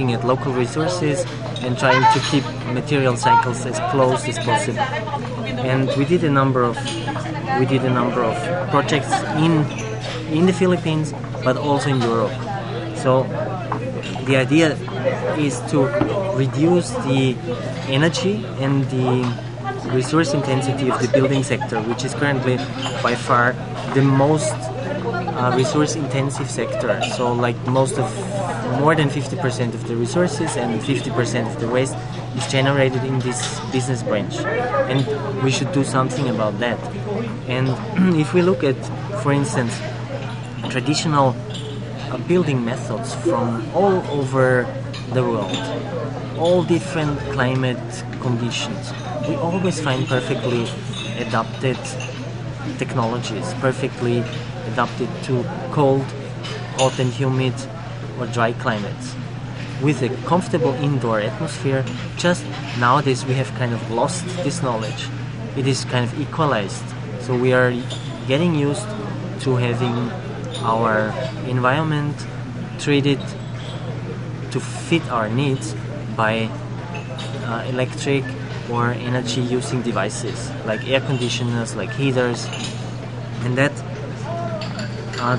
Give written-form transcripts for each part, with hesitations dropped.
looking at local resources and trying to keep material cycles as close as possible. And we did a number of projects in the Philippines, but also in Europe. So the idea is to reduce the energy and the resource intensity of the building sector, which is currently by far the most resource intensive sector. So like more than 50% of the resources and 50% of the waste is generated in this business branch, and we should do something about that. And if we look at, for instance, traditional building methods from all over the world, all different climate conditions, we always find perfectly adapted technologies, perfectly adapted to cold, hot and humid or dry climates. With a comfortable indoor atmosphere, just nowadays we have kind of lost this knowledge. It is kind of equalized. So we are getting used to having our environment treated to fit our needs by electric or energy using devices like air conditioners, like heaters, and that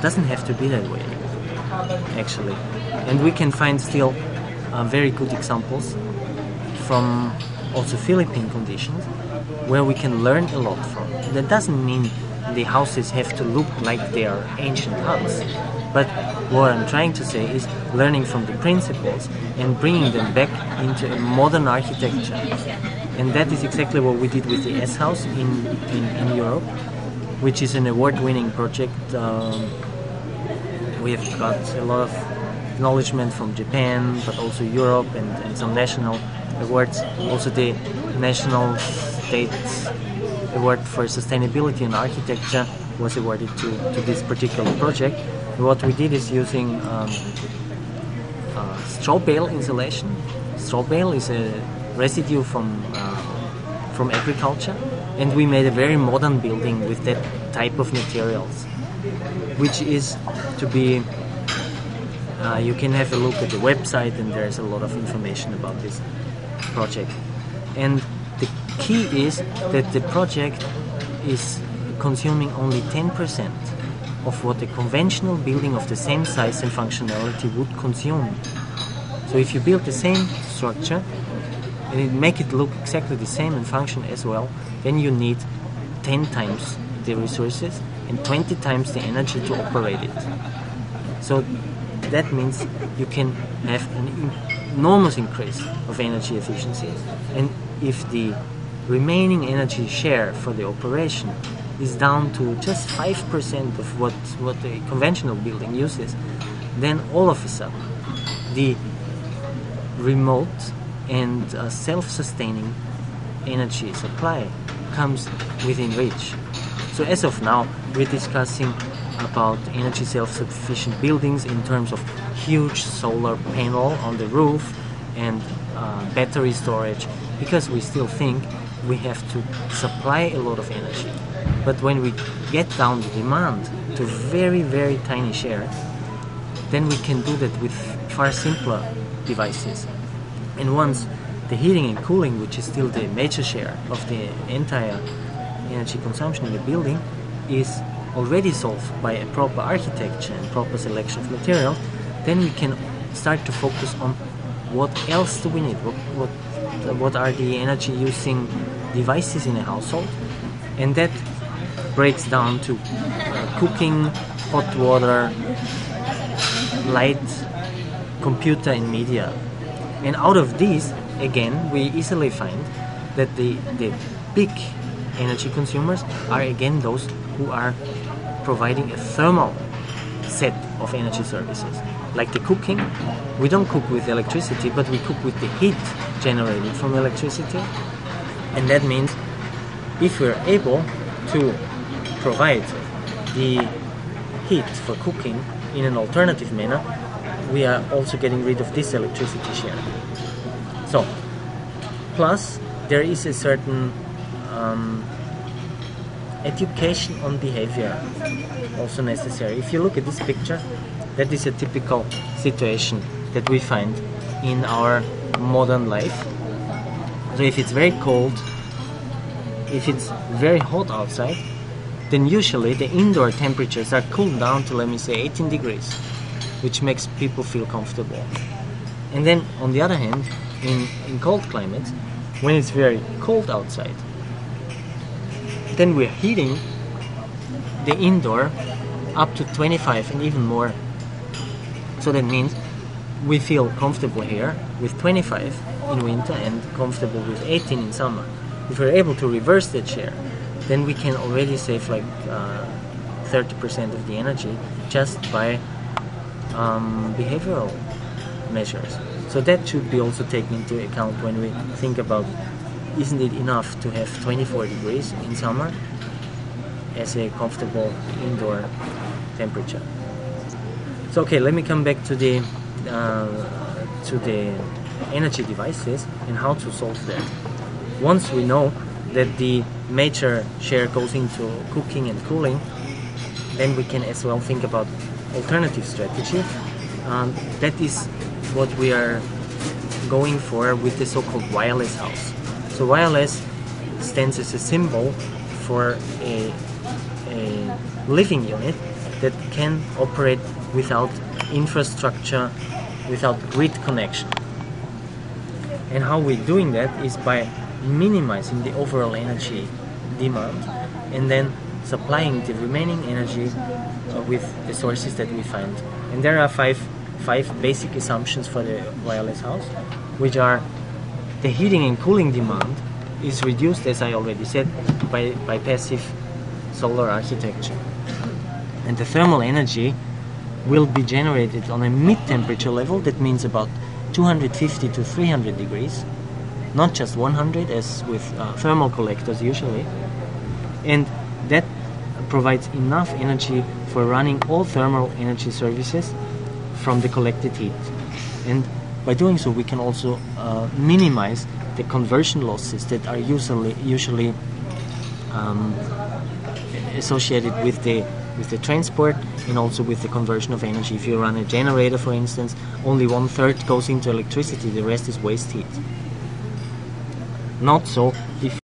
doesn't have to be that way actually. And we can find still very good examples from also Philippine conditions where we can learn a lot from. That doesn't mean the houses have to look like they are ancient huts, but what I'm trying to say is learning from the principles and bringing them back into a modern architecture. And that is exactly what we did with the S House in Europe, which is an award-winning project. We have got a lot of acknowledgement from Japan, but also Europe and some national awards. Also the National State Award for Sustainability in Architecture was awarded to this particular project. What we did is using straw bale insulation. Straw bale is a residue from agriculture, and we made a very modern building with that type of materials, which is to be you can have a look at the website, and there's a lot of information about this project. And the key is that the project is consuming only 10% of what a conventional building of the same size and functionality would consume. So if you build the same structure and make it look exactly the same and function as well, then you need 10 times the resources and 20 times the energy to operate it. So that means you can have an enormous increase of energy efficiency. And if the remaining energy share for the operation is down to just 5% of what a conventional building uses, then all of a sudden the remote and self-sustaining energy supply comes within reach. So as of now, we're discussing about energy self-sufficient buildings in terms of huge solar panel on the roof and battery storage, because we still think we have to supply a lot of energy. But when we get down the demand to very, very tiny share, then we can do that with far simpler devices. And once the heating and cooling, which is still the major share of the entire energy consumption in the building, is already solved by a proper architecture and proper selection of materials, then we can start to focus on what else do we need, what are the energy using devices in a household, and that breaks down to cooking, hot water, light, computer and media. And out of these, again, we easily find that the big energy consumers are again those who are providing a thermal set of energy services. Like the cooking, we don't cook with electricity, but we cook with the heat generated from electricity. And that means if we're able to provide the heat for cooking in an alternative manner, we are also getting rid of this electricity share. So, plus there is a certain education on behavior also necessary. If you look at this picture, that is a typical situation that we find in our modern life. So if it's very cold, if it's very hot outside, then usually the indoor temperatures are cooled down to, let me say, 18 degrees, which makes people feel comfortable. And then on the other hand, in cold climates, when it's very cold outside, then we're heating the indoor up to 25 and even more. So that means we feel comfortable here with 25 in winter and comfortable with 18 in summer. If we're able to reverse that share, then we can already save like 30% of the energy just by behavioral measures. So that should be also taken into account when we think about, isn't it enough to have 24 degrees in summer as a comfortable indoor temperature? So okay, let me come back to the energy devices and how to solve that. Once we know that the major share goes into cooking and cooling, then we can as well think about alternative strategy. That is what we are going for with the so-called wireless house. So wireless stands as a symbol for a living unit that can operate without infrastructure, without grid connection. And how we're doing that is by minimizing the overall energy demand and then supplying the remaining energy with the sources that we find. And there are five basic assumptions for the wireless house, which are: the heating and cooling demand is reduced, as I already said, by passive solar architecture. And the thermal energy will be generated on a mid-temperature level, that means about 250 to 300 degrees, not just 100 as with thermal collectors usually. And that provides enough energy for running all thermal energy services from the collected heat. And by doing so, we can also minimize the conversion losses that are usually associated with the transport and also with the conversion of energy. If you run a generator, for instance, only 1/3 goes into electricity, the rest is waste heat. Not so if